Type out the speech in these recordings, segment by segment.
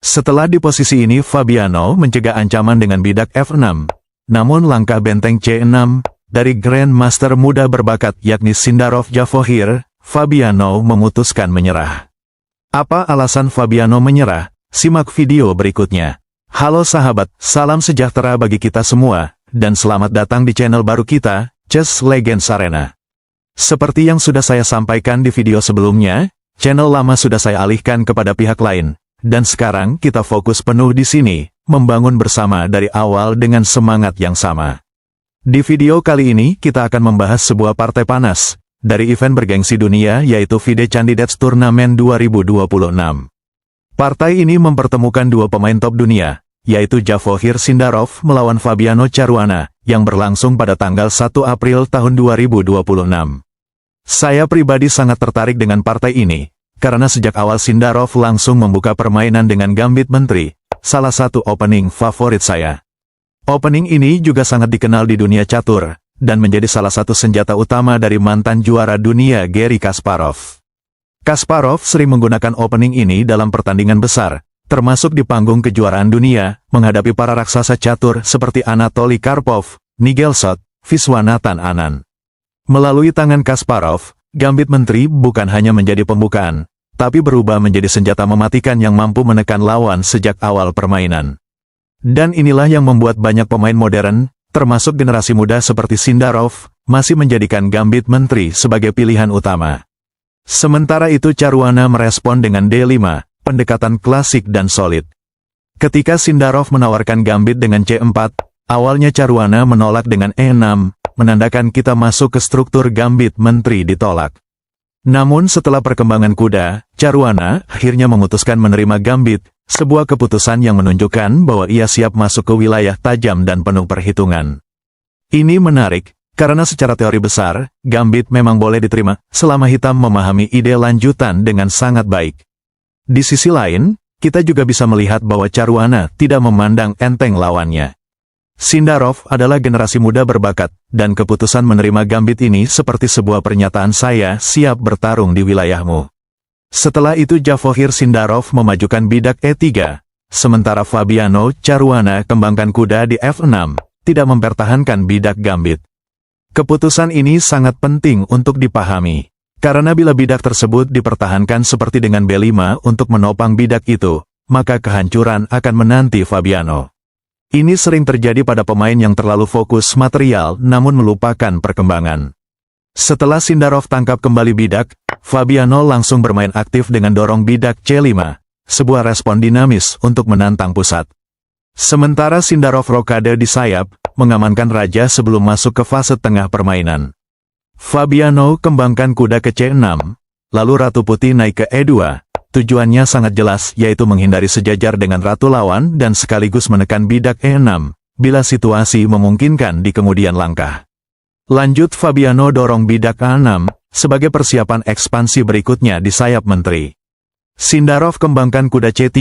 Setelah di posisi ini Fabiano mencegah ancaman dengan bidak F6. Namun langkah benteng C6 dari Grandmaster muda berbakat yakni Sindarov Javohir, Fabiano memutuskan menyerah. Apa alasan Fabiano menyerah? Simak video berikutnya. Halo sahabat, salam sejahtera bagi kita semua, dan selamat datang di channel baru kita, Chess Legends Arena. Seperti yang sudah saya sampaikan di video sebelumnya, channel lama sudah saya alihkan kepada pihak lain. Dan sekarang kita fokus penuh di sini, membangun bersama dari awal dengan semangat yang sama. Di video kali ini kita akan membahas sebuah partai panas, dari event bergengsi dunia yaitu FIDE Candidates Tournament 2026. Partai ini mempertemukan dua pemain top dunia, yaitu Javohir Sindarov melawan Fabiano Caruana, yang berlangsung pada tanggal 1 April tahun 2026. Saya pribadi sangat tertarik dengan partai ini, karena sejak awal Sindarov langsung membuka permainan dengan gambit menteri, salah satu opening favorit saya. Opening ini juga sangat dikenal di dunia catur, dan menjadi salah satu senjata utama dari mantan juara dunia Garry Kasparov. Kasparov sering menggunakan opening ini dalam pertandingan besar, termasuk di panggung kejuaraan dunia, menghadapi para raksasa catur seperti Anatoly Karpov, Nigel Shot, Viswanathan Anand. Melalui tangan Kasparov, gambit menteri bukan hanya menjadi pembukaan, tapi berubah menjadi senjata mematikan yang mampu menekan lawan sejak awal permainan. Dan inilah yang membuat banyak pemain modern, termasuk generasi muda seperti Sindarov, masih menjadikan gambit menteri sebagai pilihan utama. Sementara itu Caruana merespon dengan D5, pendekatan klasik dan solid. Ketika Sindarov menawarkan gambit dengan C4, awalnya Caruana menolak dengan E6, menandakan kita masuk ke struktur gambit menteri ditolak. Namun setelah perkembangan kuda, Caruana akhirnya memutuskan menerima gambit, sebuah keputusan yang menunjukkan bahwa ia siap masuk ke wilayah tajam dan penuh perhitungan. Ini menarik, karena secara teori besar, gambit memang boleh diterima, selama hitam memahami ide lanjutan dengan sangat baik. Di sisi lain, kita juga bisa melihat bahwa Caruana tidak memandang enteng lawannya. Sindarov adalah generasi muda berbakat, dan keputusan menerima gambit ini seperti sebuah pernyataan saya siap bertarung di wilayahmu. Setelah itu Javohir Sindarov memajukan bidak E3, sementara Fabiano Caruana kembangkan kuda di F6, tidak mempertahankan bidak gambit. Keputusan ini sangat penting untuk dipahami, karena bila bidak tersebut dipertahankan seperti dengan B5 untuk menopang bidak itu, maka kehancuran akan menanti Fabiano. Ini sering terjadi pada pemain yang terlalu fokus material namun melupakan perkembangan. Setelah Sindarov tangkap kembali bidak, Fabiano langsung bermain aktif dengan dorong bidak C5, sebuah respon dinamis untuk menantang pusat. Sementara Sindarov rokade di sayap, mengamankan raja sebelum masuk ke fase tengah permainan. Fabiano kembangkan kuda ke C6, lalu Ratu Putih naik ke E2. Tujuannya sangat jelas, yaitu menghindari sejajar dengan ratu lawan dan sekaligus menekan bidak E6, bila situasi memungkinkan di kemudian langkah. Lanjut Fabiano dorong bidak A6, sebagai persiapan ekspansi berikutnya di sayap menteri. Sindarov kembangkan kuda C3,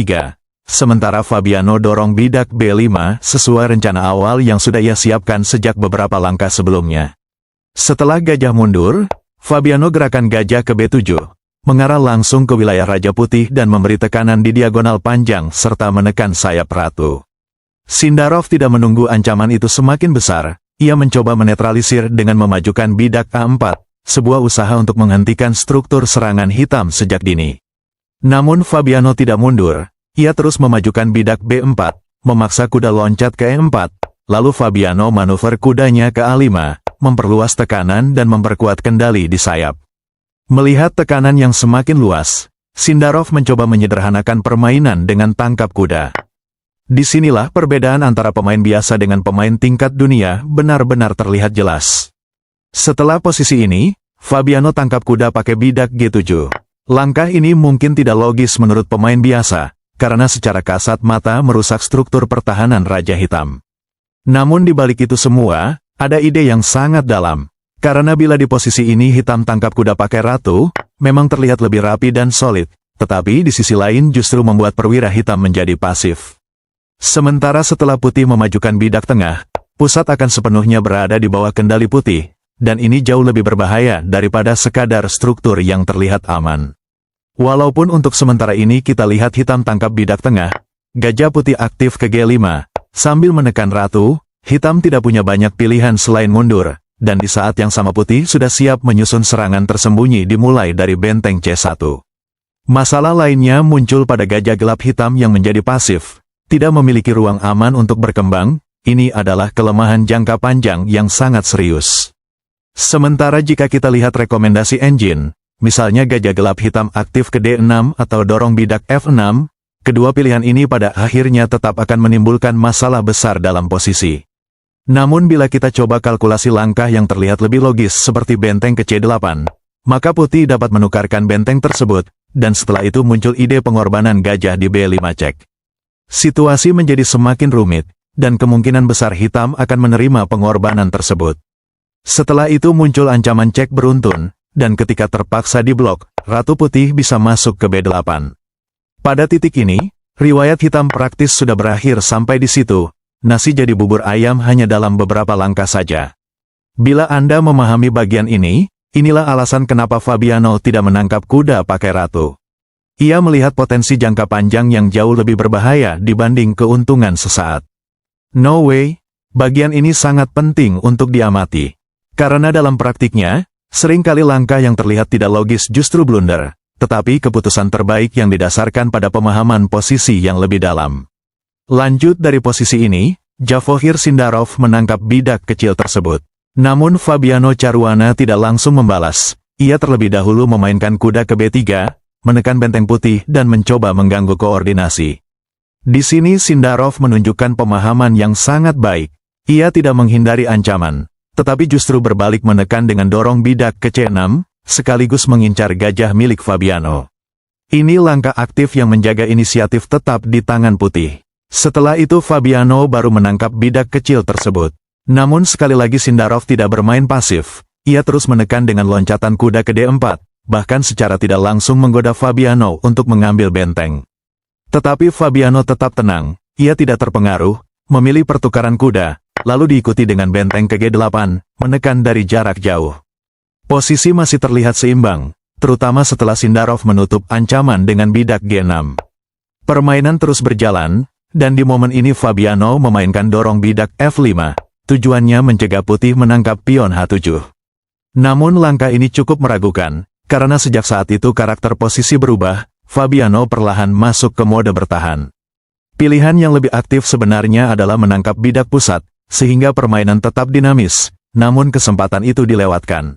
sementara Fabiano dorong bidak B5 sesuai rencana awal yang sudah ia siapkan sejak beberapa langkah sebelumnya. Setelah gajah mundur, Fabiano gerakan gajah ke B7. Mengarah langsung ke wilayah Raja Putih dan memberi tekanan di diagonal panjang serta menekan sayap ratu. Sindarov tidak menunggu ancaman itu semakin besar, ia mencoba menetralisir dengan memajukan bidak A4, sebuah usaha untuk menghentikan struktur serangan hitam sejak dini. Namun Fabiano tidak mundur, ia terus memajukan bidak B4, memaksa kuda loncat ke E4, lalu Fabiano manuver kudanya ke A5, memperluas tekanan dan memperkuat kendali di sayap. Melihat tekanan yang semakin luas, Sindarov mencoba menyederhanakan permainan dengan tangkap kuda. Disinilah perbedaan antara pemain biasa dengan pemain tingkat dunia benar-benar terlihat jelas. Setelah posisi ini, Fabiano tangkap kuda pakai bidak G7. Langkah ini mungkin tidak logis menurut pemain biasa, karena secara kasat mata merusak struktur pertahanan Raja Hitam. Namun di balik itu semua, ada ide yang sangat dalam. Karena bila di posisi ini hitam tangkap kuda pakai ratu, memang terlihat lebih rapi dan solid, tetapi di sisi lain justru membuat perwira hitam menjadi pasif. Sementara setelah putih memajukan bidak tengah, pusat akan sepenuhnya berada di bawah kendali putih, dan ini jauh lebih berbahaya daripada sekadar struktur yang terlihat aman. Walaupun untuk sementara ini kita lihat hitam tangkap bidak tengah, Gajah putih aktif ke G5, sambil menekan ratu, hitam tidak punya banyak pilihan selain mundur, dan di saat yang sama putih sudah siap menyusun serangan tersembunyi dimulai dari benteng C1. Masalah lainnya muncul pada gajah gelap hitam yang menjadi pasif, tidak memiliki ruang aman untuk berkembang. Ini adalah kelemahan jangka panjang yang sangat serius. Sementara jika kita lihat rekomendasi engine, misalnya gajah gelap hitam aktif ke D6 atau dorong bidak F6, kedua pilihan ini pada akhirnya tetap akan menimbulkan masalah besar dalam posisi. Namun bila kita coba kalkulasi langkah yang terlihat lebih logis seperti benteng ke C8, maka putih dapat menukarkan benteng tersebut, dan setelah itu muncul ide pengorbanan gajah di B5 cek. Situasi menjadi semakin rumit, dan kemungkinan besar hitam akan menerima pengorbanan tersebut. Setelah itu muncul ancaman cek beruntun, dan ketika terpaksa diblok, ratu putih bisa masuk ke B8. Pada titik ini, riwayat hitam praktis sudah berakhir sampai di situ, nasi jadi bubur ayam hanya dalam beberapa langkah saja. Bila Anda memahami bagian ini, inilah alasan kenapa Fabiano tidak menangkap kuda pakai ratu. Ia melihat potensi jangka panjang yang jauh lebih berbahaya dibanding keuntungan sesaat. No way, bagian ini sangat penting untuk diamati. Karena dalam praktiknya, seringkali langkah yang terlihat tidak logis justru blunder, tetapi keputusan terbaik yang didasarkan pada pemahaman posisi yang lebih dalam. Lanjut dari posisi ini, Javohir Sindarov menangkap bidak kecil tersebut. Namun Fabiano Caruana tidak langsung membalas. Ia terlebih dahulu memainkan kuda ke B3, menekan benteng putih dan mencoba mengganggu koordinasi. Di sini Sindarov menunjukkan pemahaman yang sangat baik. Ia tidak menghindari ancaman, tetapi justru berbalik menekan dengan dorong bidak ke C6, sekaligus mengincar gajah milik Fabiano. Ini langkah aktif yang menjaga inisiatif tetap di tangan putih. Setelah itu Fabiano baru menangkap bidak kecil tersebut. Namun sekali lagi Sindarov tidak bermain pasif. Ia terus menekan dengan loncatan kuda ke D4, bahkan secara tidak langsung menggoda Fabiano untuk mengambil benteng. Tetapi Fabiano tetap tenang, ia tidak terpengaruh, memilih pertukaran kuda, lalu diikuti dengan benteng ke G8, menekan dari jarak jauh. Posisi masih terlihat seimbang, terutama setelah Sindarov menutup ancaman dengan bidak G6. Permainan terus berjalan, dan di momen ini Fabiano memainkan dorong bidak F5, tujuannya mencegah putih menangkap pion H7. Namun langkah ini cukup meragukan, karena sejak saat itu karakter posisi berubah, Fabiano perlahan masuk ke mode bertahan. Pilihan yang lebih aktif sebenarnya adalah menangkap bidak pusat, sehingga permainan tetap dinamis, namun kesempatan itu dilewatkan.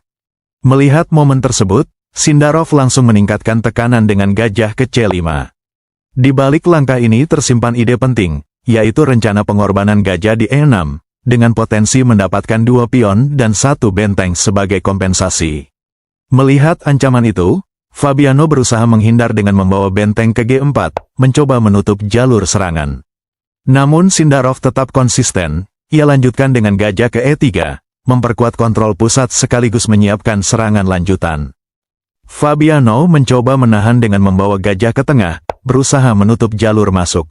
Melihat momen tersebut, Sindarov langsung meningkatkan tekanan dengan gajah ke C5. Di balik langkah ini tersimpan ide penting, yaitu rencana pengorbanan gajah di E6, dengan potensi mendapatkan 2 pion dan 1 benteng sebagai kompensasi. Melihat ancaman itu, Fabiano berusaha menghindar dengan membawa benteng ke G4, mencoba menutup jalur serangan. Namun Sindarov tetap konsisten, ia lanjutkan dengan gajah ke E3, memperkuat kontrol pusat sekaligus menyiapkan serangan lanjutan. Fabiano mencoba menahan dengan membawa gajah ke tengah, berusaha menutup jalur masuk.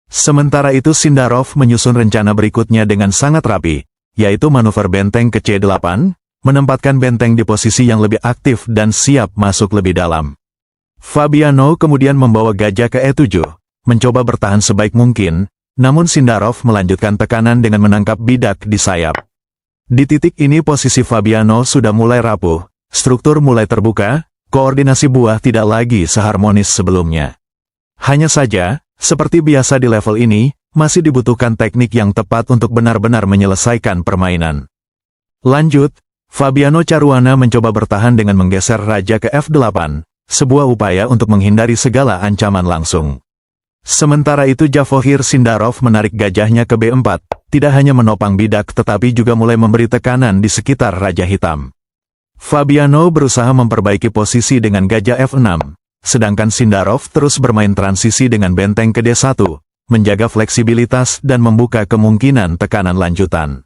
Sementara itu Sindarov menyusun rencana berikutnya dengan sangat rapi, yaitu manuver benteng ke C8, menempatkan benteng di posisi yang lebih aktif dan siap masuk lebih dalam. Fabiano kemudian membawa gajah ke E7, mencoba bertahan sebaik mungkin, namun Sindarov melanjutkan tekanan dengan menangkap bidak di sayap. Di titik ini posisi Fabiano sudah mulai rapuh, struktur mulai terbuka, koordinasi buah tidak lagi seharmonis sebelumnya. Hanya saja, seperti biasa di level ini, masih dibutuhkan teknik yang tepat untuk benar-benar menyelesaikan permainan. Lanjut, Fabiano Caruana mencoba bertahan dengan menggeser raja ke F8, sebuah upaya untuk menghindari segala ancaman langsung. Sementara itu Javohir Sindarov menarik gajahnya ke B4, tidak hanya menopang bidak tetapi juga mulai memberi tekanan di sekitar raja hitam. Fabiano berusaha memperbaiki posisi dengan gajah F6, sedangkan Sindarov terus bermain transisi dengan benteng ke D1, menjaga fleksibilitas dan membuka kemungkinan tekanan lanjutan.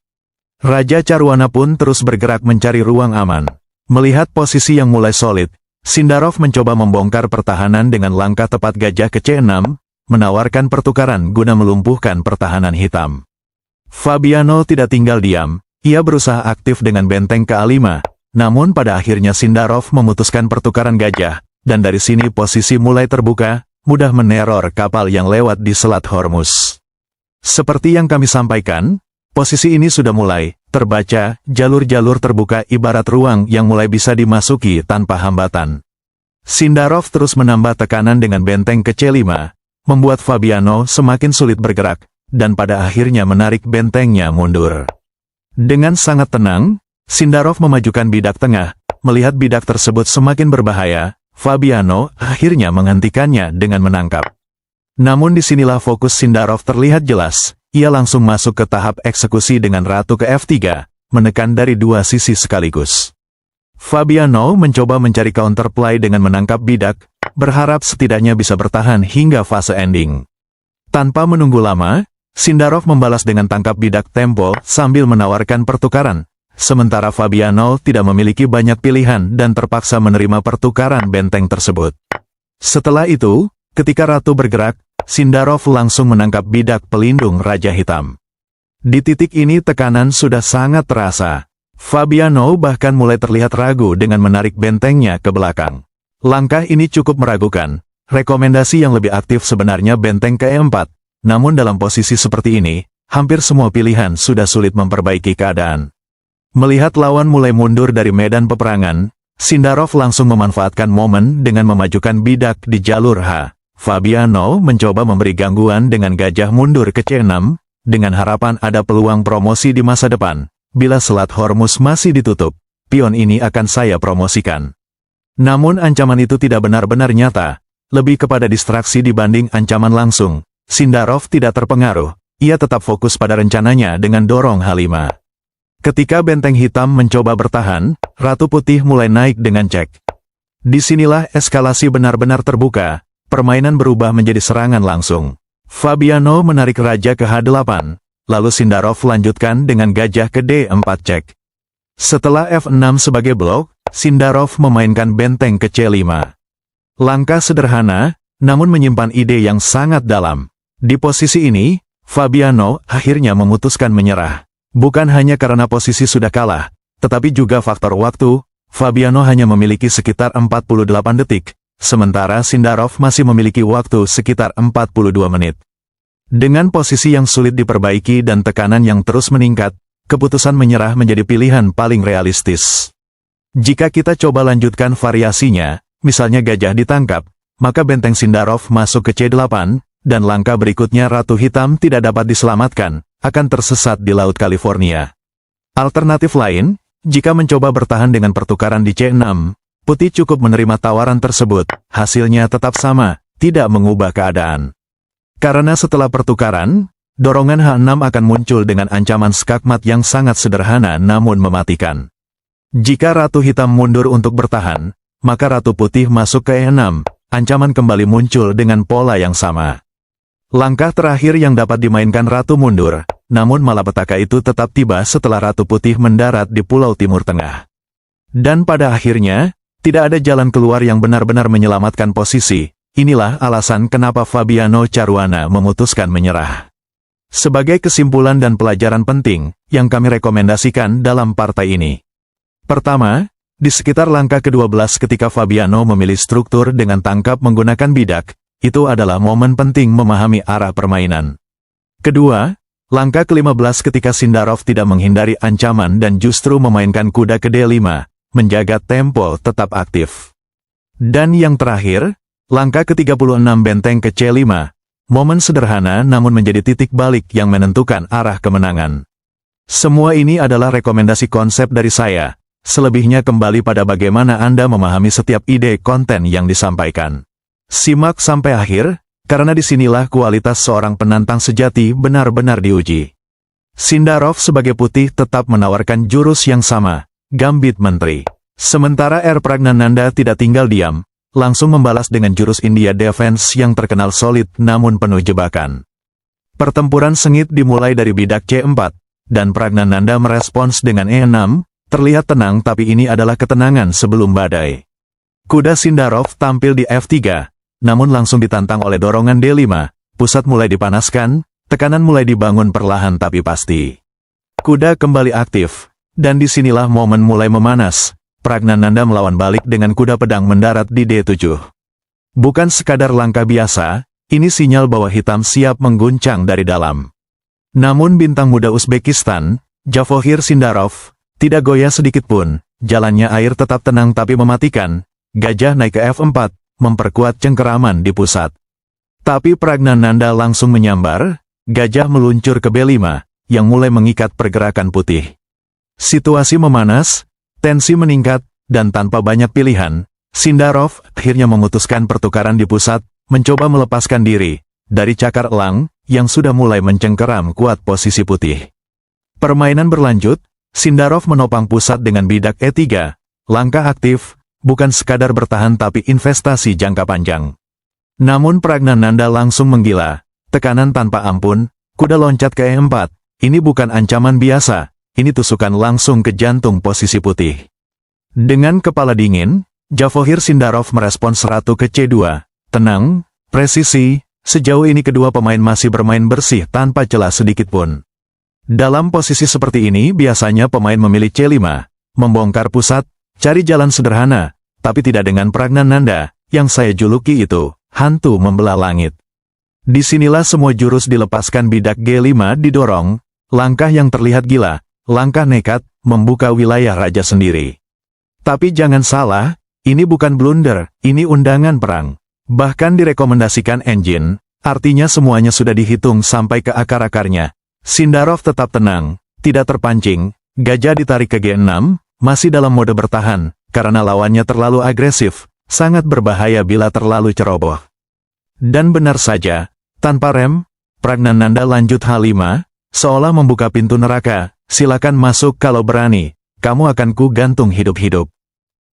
Raja Caruana pun terus bergerak mencari ruang aman. Melihat posisi yang mulai solid, Sindarov mencoba membongkar pertahanan dengan langkah tepat gajah ke C6, menawarkan pertukaran guna melumpuhkan pertahanan hitam. Fabiano tidak tinggal diam, ia berusaha aktif dengan benteng ke A5, namun pada akhirnya Sindarov memutuskan pertukaran gajah, dan dari sini posisi mulai terbuka, mudah meneror kapal yang lewat di Selat Hormuz. Seperti yang kami sampaikan, posisi ini sudah mulai terbaca, jalur-jalur terbuka ibarat ruang yang mulai bisa dimasuki tanpa hambatan. Sindarov terus menambah tekanan dengan benteng ke C5, membuat Fabiano semakin sulit bergerak, dan pada akhirnya menarik bentengnya mundur. Dengan sangat tenang, Sindarov memajukan bidak tengah. Melihat bidak tersebut semakin berbahaya, Fabiano akhirnya menghentikannya dengan menangkap. Namun disinilah fokus Sindarov terlihat jelas. Ia langsung masuk ke tahap eksekusi dengan ratu ke F3, menekan dari dua sisi sekaligus. Fabiano mencoba mencari counterplay dengan menangkap bidak, berharap setidaknya bisa bertahan hingga fase ending. Tanpa menunggu lama, Sindarov membalas dengan tangkap bidak tempo sambil menawarkan pertukaran. Sementara Fabiano tidak memiliki banyak pilihan dan terpaksa menerima pertukaran benteng tersebut. Setelah itu, ketika ratu bergerak, Sindarov langsung menangkap bidak pelindung Raja Hitam. Di titik ini tekanan sudah sangat terasa. Fabiano bahkan mulai terlihat ragu dengan menarik bentengnya ke belakang. Langkah ini cukup meragukan. Rekomendasi yang lebih aktif sebenarnya benteng ke E4. Namun dalam posisi seperti ini, hampir semua pilihan sudah sulit memperbaiki keadaan. Melihat lawan mulai mundur dari medan peperangan, Sindarov langsung memanfaatkan momen dengan memajukan bidak di jalur H. Fabiano mencoba memberi gangguan dengan gajah mundur ke C6, dengan harapan ada peluang promosi di masa depan. Bila Selat Hormuz masih ditutup, pion ini akan saya promosikan. Namun ancaman itu tidak benar-benar nyata, lebih kepada distraksi dibanding ancaman langsung. Sindarov tidak terpengaruh, ia tetap fokus pada rencananya dengan dorong H5. Ketika benteng hitam mencoba bertahan, Ratu Putih mulai naik dengan cek. Disinilah eskalasi benar-benar terbuka, permainan berubah menjadi serangan langsung. Fabiano menarik raja ke H8, lalu Sindarov lanjutkan dengan gajah ke D4 cek. Setelah F6 sebagai blok, Sindarov memainkan benteng ke C5. Langkah sederhana, namun menyimpan ide yang sangat dalam. Di posisi ini, Fabiano akhirnya memutuskan menyerah. Bukan hanya karena posisi sudah kalah, tetapi juga faktor waktu. Fabiano hanya memiliki sekitar 48 detik, sementara Sindarov masih memiliki waktu sekitar 42 menit. Dengan posisi yang sulit diperbaiki dan tekanan yang terus meningkat, keputusan menyerah menjadi pilihan paling realistis. Jika kita coba lanjutkan variasinya, misalnya gajah ditangkap, maka benteng Sindarov masuk ke C8, dan langkah berikutnya Ratu Hitam tidak dapat diselamatkan, akan tersesat di Laut California. Alternatif lain, jika mencoba bertahan dengan pertukaran di C6, Putih cukup menerima tawaran tersebut, hasilnya tetap sama, tidak mengubah keadaan. Karena setelah pertukaran, dorongan H6 akan muncul dengan ancaman skakmat yang sangat sederhana namun mematikan. Jika Ratu Hitam mundur untuk bertahan, maka Ratu Putih masuk ke E6, ancaman kembali muncul dengan pola yang sama. Langkah terakhir yang dapat dimainkan Ratu mundur, namun malapetaka itu tetap tiba setelah Ratu Putih mendarat di Pulau Timur Tengah. Dan pada akhirnya, tidak ada jalan keluar yang benar-benar menyelamatkan posisi. Inilah alasan kenapa Fabiano Caruana memutuskan menyerah. Sebagai kesimpulan dan pelajaran penting, yang kami rekomendasikan dalam partai ini. Pertama, di sekitar langkah ke-12 ketika Fabiano memilih struktur dengan tangkap menggunakan bidak, itu adalah momen penting memahami arah permainan. Kedua, langkah ke-15 ketika Sindarov tidak menghindari ancaman dan justru memainkan kuda ke D5, menjaga tempo tetap aktif. Dan yang terakhir, langkah ke-36 benteng ke C5, momen sederhana namun menjadi titik balik yang menentukan arah kemenangan. Semua ini adalah rekomendasi konsep dari saya, selebihnya kembali pada bagaimana Anda memahami setiap ide konten yang disampaikan. Simak sampai akhir, karena disinilah kualitas seorang penantang sejati benar-benar diuji. Sindarov sebagai Putih tetap menawarkan jurus yang sama, Gambit Menteri. Sementara R. Pragnananda tidak tinggal diam, langsung membalas dengan jurus India Defense yang terkenal solid namun penuh jebakan. Pertempuran sengit dimulai dari bidak C4, dan Pragnananda merespons dengan E6, terlihat tenang tapi ini adalah ketenangan sebelum badai. Kuda Sindarov tampil di F3, namun langsung ditantang oleh dorongan D5, pusat mulai dipanaskan, tekanan mulai dibangun perlahan tapi pasti. Kuda kembali aktif, dan disinilah momen mulai memanas. Pragnananda melawan balik dengan kuda pedang mendarat di D7. Bukan sekadar langkah biasa, ini sinyal bahwa hitam siap mengguncang dari dalam. Namun bintang muda Uzbekistan, Javohir Sindarov, tidak goyah sedikitpun. Jalannya air tetap tenang tapi mematikan. Gajah naik ke F4, memperkuat cengkeraman di pusat. Tapi Pragnananda langsung menyambar. Gajah meluncur ke B5, yang mulai mengikat pergerakan putih. Situasi memanas, tensi meningkat, dan tanpa banyak pilihan, Sindarov akhirnya memutuskan pertukaran di pusat, mencoba melepaskan diri dari cakar elang yang sudah mulai mencengkeram kuat posisi putih. Permainan berlanjut, Sindarov menopang pusat dengan bidak E3, langkah aktif, bukan sekadar bertahan tapi investasi jangka panjang. Namun Pragnananda langsung menggila, tekanan tanpa ampun, kuda loncat ke E4, ini bukan ancaman biasa, ini tusukan langsung ke jantung posisi putih. Dengan kepala dingin, Javohir Sindarov merespons ratu ke C2, tenang, presisi, sejauh ini kedua pemain masih bermain bersih tanpa celah sedikitpun. Dalam posisi seperti ini biasanya pemain memilih C5, membongkar pusat, cari jalan sederhana, tapi tidak dengan Pragnananda, yang saya juluki itu, hantu membelah langit. Disinilah semua jurus dilepaskan bidak G5 didorong, langkah yang terlihat gila, langkah nekat, membuka wilayah raja sendiri. Tapi jangan salah, ini bukan blunder, ini undangan perang. Bahkan direkomendasikan engine, artinya semuanya sudah dihitung sampai ke akar-akarnya. Sindarov tetap tenang, tidak terpancing, gajah ditarik ke G6, masih dalam mode bertahan, karena lawannya terlalu agresif, sangat berbahaya bila terlalu ceroboh. Dan benar saja, tanpa rem, Pragnananda lanjut H5, seolah membuka pintu neraka, silakan masuk kalau berani, kamu akan ku gantung hidup-hidup.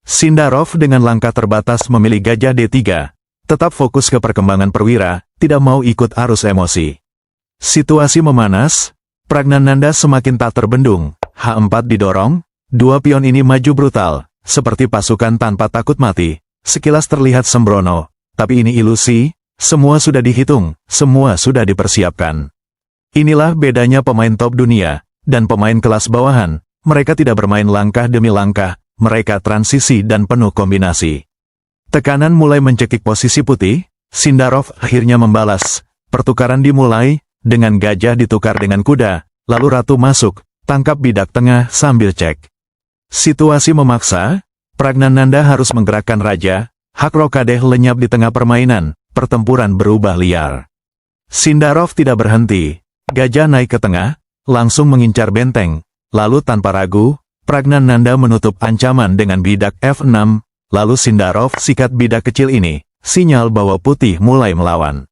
Sindarov dengan langkah terbatas memilih gajah D3, tetap fokus ke perkembangan perwira, tidak mau ikut arus emosi. Situasi memanas, Pragnananda semakin tak terbendung, H4 didorong, dua pion ini maju brutal, seperti pasukan tanpa takut mati, sekilas terlihat sembrono, tapi ini ilusi, semua sudah dihitung, semua sudah dipersiapkan. Inilah bedanya pemain top dunia, dan pemain kelas bawahan, mereka tidak bermain langkah demi langkah, mereka transisi dan penuh kombinasi. Tekanan mulai mencekik posisi putih, Sindarov akhirnya membalas, pertukaran dimulai, dengan gajah ditukar dengan kuda, lalu ratu masuk, tangkap bidak tengah sambil cek. Situasi memaksa, Pragnananda harus menggerakkan raja, hak Rokadeh lenyap di tengah permainan, pertempuran berubah liar. Sindarov tidak berhenti, gajah naik ke tengah, langsung mengincar benteng, lalu tanpa ragu, Pragnananda menutup ancaman dengan bidak F6, lalu Sindarov sikat bidak kecil ini, sinyal bahwa putih mulai melawan.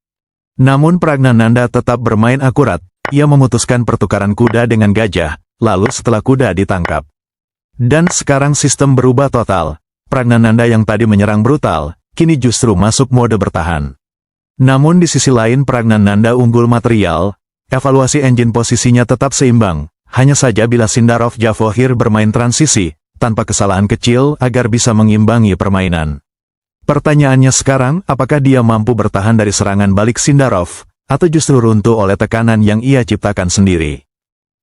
Namun Pragnananda tetap bermain akurat, ia memutuskan pertukaran kuda dengan gajah, lalu setelah kuda ditangkap. Dan sekarang sistem berubah total, Pragnananda yang tadi menyerang brutal, kini justru masuk mode bertahan. Namun di sisi lain Pragnananda unggul material, evaluasi engine posisinya tetap seimbang, hanya saja bila Sindarov Javohir bermain transisi, tanpa kesalahan kecil agar bisa mengimbangi permainan. Pertanyaannya sekarang, apakah dia mampu bertahan dari serangan balik Sindarov, atau justru runtuh oleh tekanan yang ia ciptakan sendiri?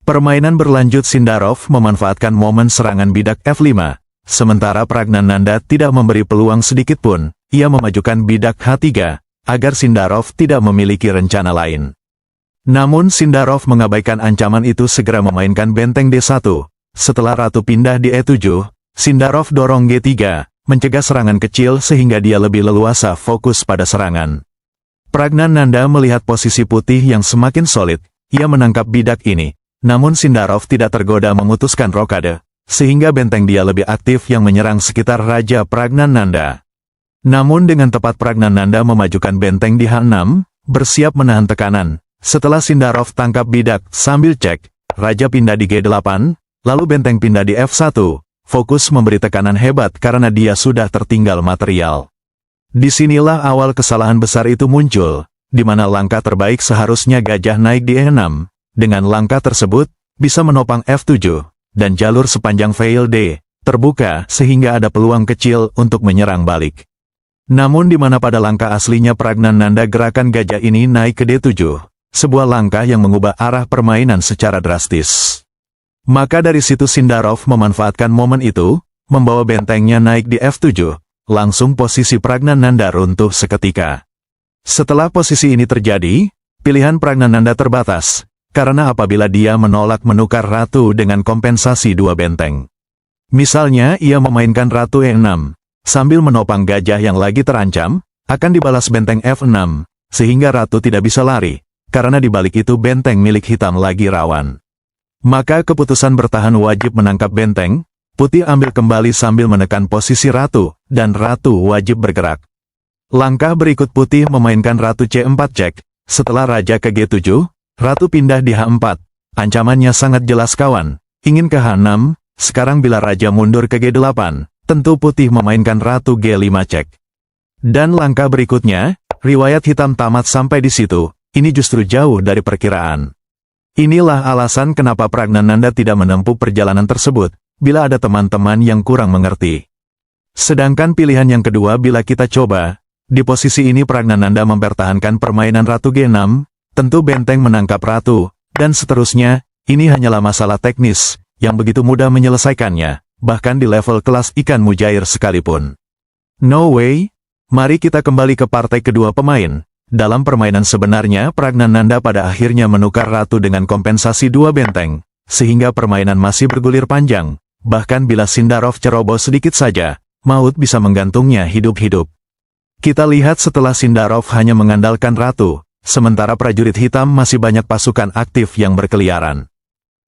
Permainan berlanjut, Sindarov memanfaatkan momen serangan bidak F5, sementara Pragnananda tidak memberi peluang sedikitpun, ia memajukan bidak H3, agar Sindarov tidak memiliki rencana lain. Namun Sindarov mengabaikan ancaman itu, segera memainkan benteng D1. Setelah ratu pindah di E7, Sindarov dorong G3, mencegah serangan kecil sehingga dia lebih leluasa fokus pada serangan. Pragnananda melihat posisi putih yang semakin solid, ia menangkap bidak ini. Namun Sindarov tidak tergoda memutuskan rokade, sehingga benteng dia lebih aktif yang menyerang sekitar raja Pragnananda. Namun dengan tepat Pragnananda memajukan benteng di H6, bersiap menahan tekanan. Setelah Sindarov tangkap bidak sambil cek, raja pindah di G8, lalu benteng pindah di F1, fokus memberi tekanan hebat karena dia sudah tertinggal material. Disinilah awal kesalahan besar itu muncul, di mana langkah terbaik seharusnya gajah naik di E6. Dengan langkah tersebut, bisa menopang F7, dan jalur sepanjang fail D, terbuka sehingga ada peluang kecil untuk menyerang balik. Namun di mana pada langkah aslinya Pragnananda gerakan gajah ini naik ke D7, sebuah langkah yang mengubah arah permainan secara drastis. Maka dari situ Sindarov memanfaatkan momen itu, membawa bentengnya naik di F7, langsung posisi Pragnananda runtuh seketika. Setelah posisi ini terjadi, pilihan Pragnananda terbatas, karena apabila dia menolak menukar ratu dengan kompensasi 2 benteng. Misalnya ia memainkan ratu E6, sambil menopang gajah yang lagi terancam, akan dibalas benteng F6, sehingga ratu tidak bisa lari, karena di balik itu benteng milik hitam lagi rawan. Maka keputusan bertahan wajib menangkap benteng, putih ambil kembali sambil menekan posisi ratu, dan ratu wajib bergerak. Langkah berikut putih memainkan ratu C4 cek, setelah raja ke G7, ratu pindah di H4, ancamannya sangat jelas kawan, ingin ke H6, sekarang bila raja mundur ke G8, tentu putih memainkan ratu G5 cek. Dan langkah berikutnya, riwayat hitam tamat sampai di situ, ini justru jauh dari perkiraan. Inilah alasan kenapa Pragnananda tidak menempuh perjalanan tersebut, bila ada teman-teman yang kurang mengerti. Sedangkan pilihan yang kedua bila kita coba, di posisi ini Pragnananda mempertahankan permainan ratu G6, tentu benteng menangkap ratu, dan seterusnya, ini hanyalah masalah teknis, yang begitu mudah menyelesaikannya, bahkan di level kelas ikan mujair sekalipun. No way, mari kita kembali ke partai kedua pemain. Dalam permainan sebenarnya Pragnananda pada akhirnya menukar ratu dengan kompensasi 2 benteng, sehingga permainan masih bergulir panjang. Bahkan bila Sindarov ceroboh sedikit saja, maut bisa menggantungnya hidup-hidup. Kita lihat setelah Sindarov hanya mengandalkan ratu, sementara prajurit hitam masih banyak pasukan aktif yang berkeliaran.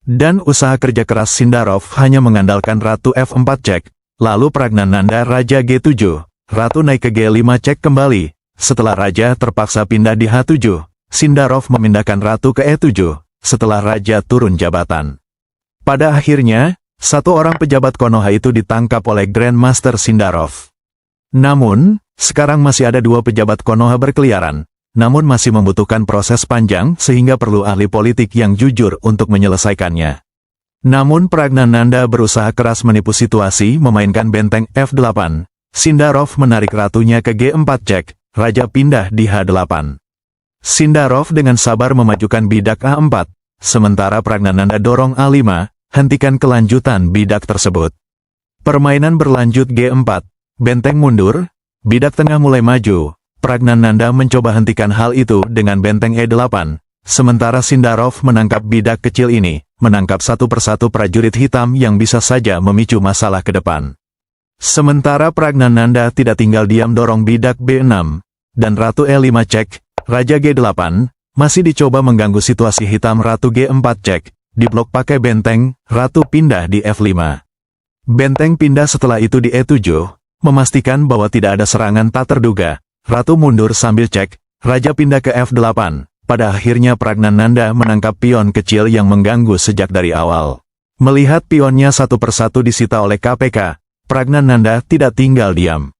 Dan usaha kerja keras Sindarov hanya mengandalkan ratu F4 cek, lalu Pragnananda raja G7, ratu naik ke G5 cek kembali. Setelah raja terpaksa pindah di H7, Sindarov memindahkan ratu ke E7, setelah raja turun jabatan. Pada akhirnya, satu orang pejabat Konoha itu ditangkap oleh Grandmaster Sindarov. Namun, sekarang masih ada 2 pejabat Konoha berkeliaran, namun masih membutuhkan proses panjang sehingga perlu ahli politik yang jujur untuk menyelesaikannya. Namun Pragnananda berusaha keras menipu situasi memainkan benteng F8, Sindarov menarik ratunya ke G4 cek, raja pindah di H8. Sindarov dengan sabar memajukan bidak A4, sementara Pragnananda dorong A5, hentikan kelanjutan bidak tersebut. Permainan berlanjut G4, benteng mundur, bidak tengah mulai maju, Pragnananda mencoba hentikan hal itu dengan benteng E8, sementara Sindarov menangkap bidak kecil ini, menangkap satu persatu prajurit hitam yang bisa saja memicu masalah ke depan. Sementara Pragnananda tidak tinggal diam dorong bidak B6, dan ratu E5 cek, raja G8, masih dicoba mengganggu situasi hitam ratu G4 cek, diblok pakai benteng, ratu pindah di F5. Benteng pindah setelah itu di E7, memastikan bahwa tidak ada serangan tak terduga, ratu mundur sambil cek, raja pindah ke F8, pada akhirnya Pragnananda menangkap pion kecil yang mengganggu sejak dari awal. Melihat pionnya satu persatu disita oleh KPK, Pragnananda tidak tinggal diam.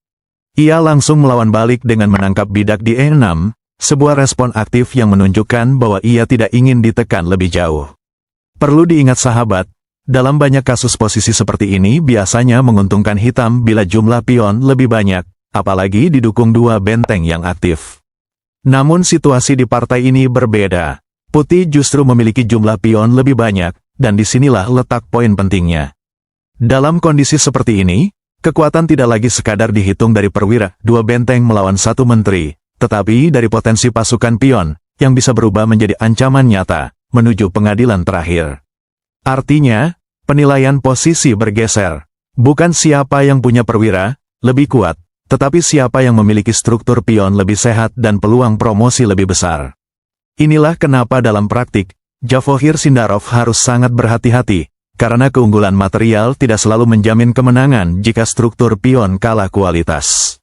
Ia langsung melawan balik dengan menangkap bidak di E6, sebuah respon aktif yang menunjukkan bahwa ia tidak ingin ditekan lebih jauh. Perlu diingat sahabat, dalam banyak kasus posisi seperti ini biasanya menguntungkan hitam bila jumlah pion lebih banyak, apalagi didukung 2 benteng yang aktif. Namun situasi di partai ini berbeda. Putih justru memiliki jumlah pion lebih banyak, dan disinilah letak poin pentingnya. Dalam kondisi seperti ini, kekuatan tidak lagi sekadar dihitung dari perwira 2 benteng melawan 1 menteri, tetapi dari potensi pasukan pion, yang bisa berubah menjadi ancaman nyata, menuju pengadilan terakhir. Artinya, penilaian posisi bergeser. Bukan siapa yang punya perwira lebih kuat, tetapi siapa yang memiliki struktur pion lebih sehat dan peluang promosi lebih besar. Inilah kenapa dalam praktik, Javohir Sindarov harus sangat berhati-hati, karena keunggulan material tidak selalu menjamin kemenangan jika struktur pion kalah kualitas.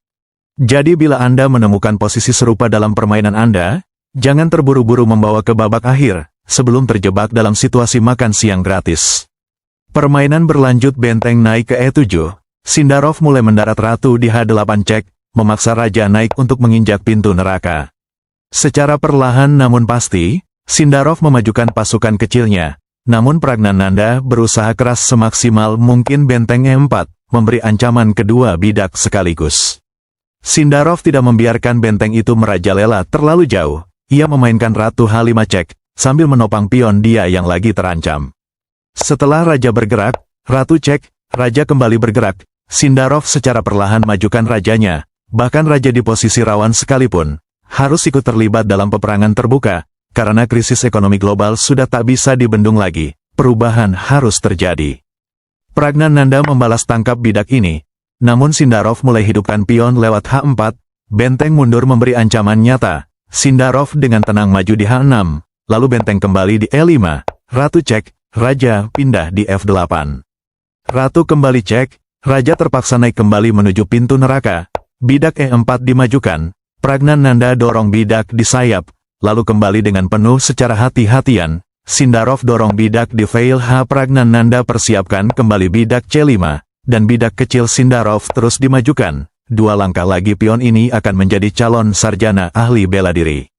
Jadi bila Anda menemukan posisi serupa dalam permainan Anda, jangan terburu-buru membawa ke babak akhir, sebelum terjebak dalam situasi makan siang gratis. Permainan berlanjut benteng naik ke E7, Sindarov mulai mendarat ratu di H8 cek, memaksa raja naik untuk menginjak pintu neraka. Secara perlahan namun pasti, Sindarov memajukan pasukan kecilnya, namun Pragnananda berusaha keras semaksimal mungkin benteng E4, memberi ancaman kedua bidak sekaligus. Sindarov tidak membiarkan benteng itu merajalela terlalu jauh, ia memainkan ratu H5 cek, sambil menopang pion dia yang lagi terancam. Setelah raja bergerak, ratu cek, raja kembali bergerak, Sindarov secara perlahan majukan rajanya, bahkan raja di posisi rawan sekalipun, harus ikut terlibat dalam peperangan terbuka, karena krisis ekonomi global sudah tak bisa dibendung lagi, perubahan harus terjadi. Pragnananda membalas tangkap bidak ini, namun Sindarov mulai hidupkan pion lewat H4, benteng mundur memberi ancaman nyata, Sindarov dengan tenang maju di H6, lalu benteng kembali di E5, ratu cek, raja pindah di F8. Ratu kembali cek, raja terpaksa naik kembali menuju pintu neraka, bidak E4 dimajukan, Pragnananda dorong bidak di sayap, lalu kembali dengan penuh secara hati-hatian, Sindarov dorong bidak di fail H. Pragnananda persiapkan kembali bidak C5, dan bidak kecil Sindarov terus dimajukan, 2 langkah lagi pion ini akan menjadi calon sarjana ahli bela diri.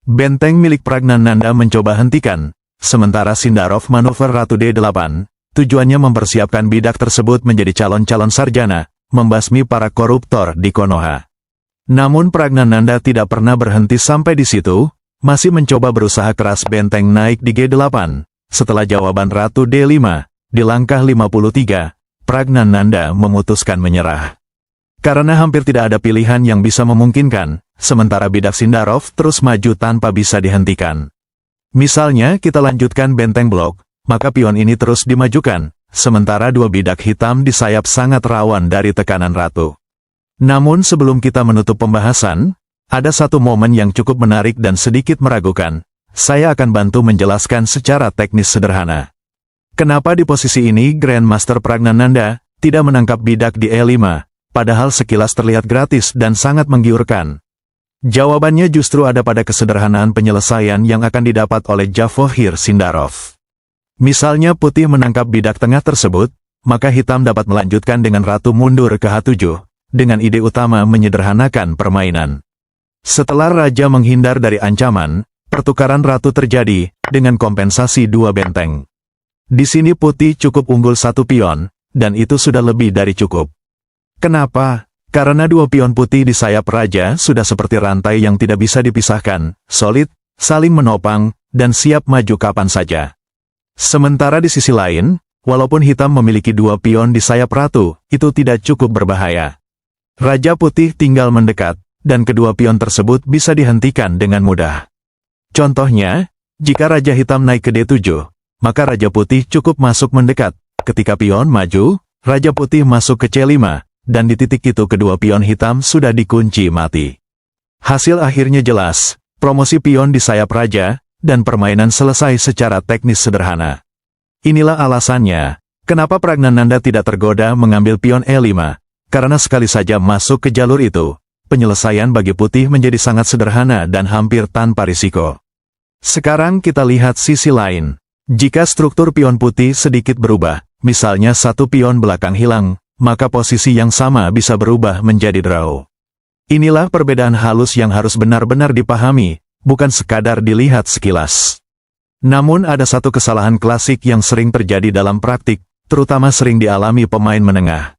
Benteng milik Pragnananda mencoba hentikan, sementara Sindarov manuver ratu D8, tujuannya mempersiapkan bidak tersebut menjadi calon-calon sarjana, membasmi para koruptor di Konoha. Namun Pragnananda tidak pernah berhenti sampai di situ, masih mencoba berusaha keras benteng naik di G8. Setelah jawaban ratu D5, di langkah 53, Pragnananda memutuskan menyerah. Karena hampir tidak ada pilihan yang bisa memungkinkan, sementara bidak Sindarov terus maju tanpa bisa dihentikan. Misalnya kita lanjutkan benteng blok, maka pion ini terus dimajukan, sementara 2 bidak hitam di sayap sangat rawan dari tekanan ratu. Namun sebelum kita menutup pembahasan, ada satu momen yang cukup menarik dan sedikit meragukan. Saya akan bantu menjelaskan secara teknis sederhana. Kenapa di posisi ini Grandmaster Pragnananda tidak menangkap bidak di E5, padahal sekilas terlihat gratis dan sangat menggiurkan? Jawabannya justru ada pada kesederhanaan penyelesaian yang akan didapat oleh Javohir Sindarov. Misalnya putih menangkap bidak tengah tersebut, maka hitam dapat melanjutkan dengan ratu mundur ke H7, dengan ide utama menyederhanakan permainan. Setelah raja menghindar dari ancaman, pertukaran ratu terjadi, dengan kompensasi 2 benteng. Di sini putih cukup unggul 1 pion, dan itu sudah lebih dari cukup. Kenapa? Karena 2 pion putih di sayap raja sudah seperti rantai yang tidak bisa dipisahkan, solid, saling menopang, dan siap maju kapan saja. Sementara di sisi lain, walaupun hitam memiliki 2 pion di sayap ratu, itu tidak cukup berbahaya. Raja putih tinggal mendekat, dan kedua pion tersebut bisa dihentikan dengan mudah. Contohnya, jika raja hitam naik ke D7, maka raja putih cukup masuk mendekat. Ketika pion maju, raja putih masuk ke C5, dan di titik itu kedua pion hitam sudah dikunci mati. Hasil akhirnya jelas, promosi pion di sayap raja, dan permainan selesai secara teknis sederhana. Inilah alasannya, kenapa Pragnananda tidak tergoda mengambil pion E5, karena sekali saja masuk ke jalur itu, penyelesaian bagi putih menjadi sangat sederhana dan hampir tanpa risiko. Sekarang kita lihat sisi lain. Jika struktur pion putih sedikit berubah, misalnya 1 pion belakang hilang, maka posisi yang sama bisa berubah menjadi draw. Inilah perbedaan halus yang harus benar-benar dipahami, bukan sekadar dilihat sekilas. Namun ada satu kesalahan klasik yang sering terjadi dalam praktik, terutama sering dialami pemain menengah.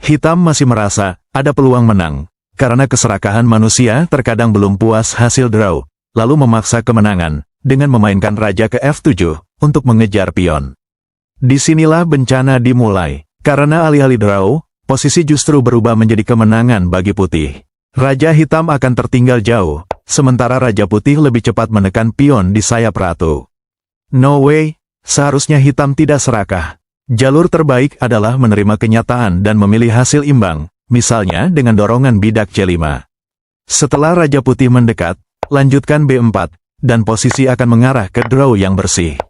Hitam masih merasa ada peluang menang, karena keserakahan manusia terkadang belum puas hasil draw, lalu memaksa kemenangan, dengan memainkan raja ke F7, untuk mengejar pion. Disinilah bencana dimulai. Karena alih-alih draw, posisi justru berubah menjadi kemenangan bagi putih. Raja hitam akan tertinggal jauh, sementara raja putih lebih cepat menekan pion di sayap ratu. No way, seharusnya hitam tidak serakah. Jalur terbaik adalah menerima kenyataan dan memilih hasil imbang, misalnya dengan dorongan bidak C5. Setelah raja putih mendekat, lanjutkan B4, dan posisi akan mengarah ke draw yang bersih.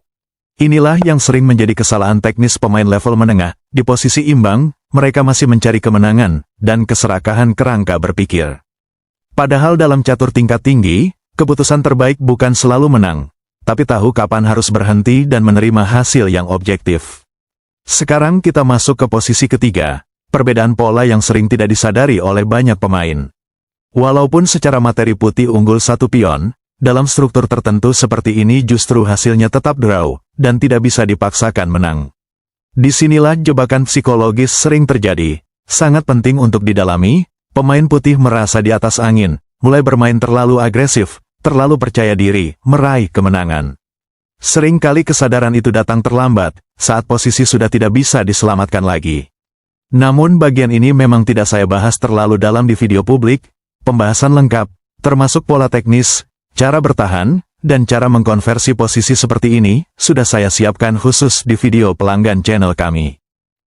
Inilah yang sering menjadi kesalahan teknis pemain level menengah. Di posisi imbang, mereka masih mencari kemenangan, dan keserakahan kerangka berpikir. Padahal dalam catur tingkat tinggi, keputusan terbaik bukan selalu menang, tapi tahu kapan harus berhenti dan menerima hasil yang objektif. Sekarang kita masuk ke posisi ketiga, perbedaan pola yang sering tidak disadari oleh banyak pemain. Walaupun secara materi putih unggul 1 pion, dalam struktur tertentu seperti ini justru hasilnya tetap draw, dan tidak bisa dipaksakan menang. Disinilah jebakan psikologis sering terjadi. Sangat penting untuk didalami, pemain putih merasa di atas angin, mulai bermain terlalu agresif, terlalu percaya diri, meraih kemenangan. Seringkali kesadaran itu datang terlambat, saat posisi sudah tidak bisa diselamatkan lagi. Namun bagian ini memang tidak saya bahas terlalu dalam di video publik, pembahasan lengkap, termasuk pola teknis, cara bertahan, dan cara mengkonversi posisi seperti ini, sudah saya siapkan khusus di video pelanggan channel kami.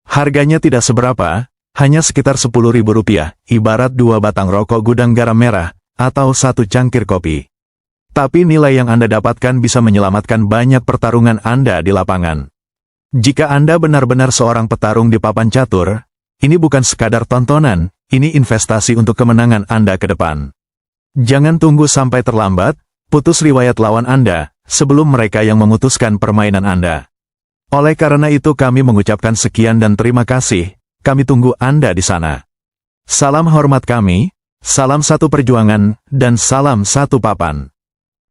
Harganya tidak seberapa, hanya sekitar Rp10.000, ibarat 2 batang rokok gudang garam merah, atau 1 cangkir kopi. Tapi nilai yang Anda dapatkan bisa menyelamatkan banyak pertarungan Anda di lapangan. Jika Anda benar-benar seorang petarung di papan catur, ini bukan sekadar tontonan, ini investasi untuk kemenangan Anda ke depan. Jangan tunggu sampai terlambat, putus riwayat lawan Anda, sebelum mereka yang memutuskan permainan Anda. Oleh karena itu kami mengucapkan sekian dan terima kasih, kami tunggu Anda di sana. Salam hormat kami, salam satu perjuangan, dan salam satu papan.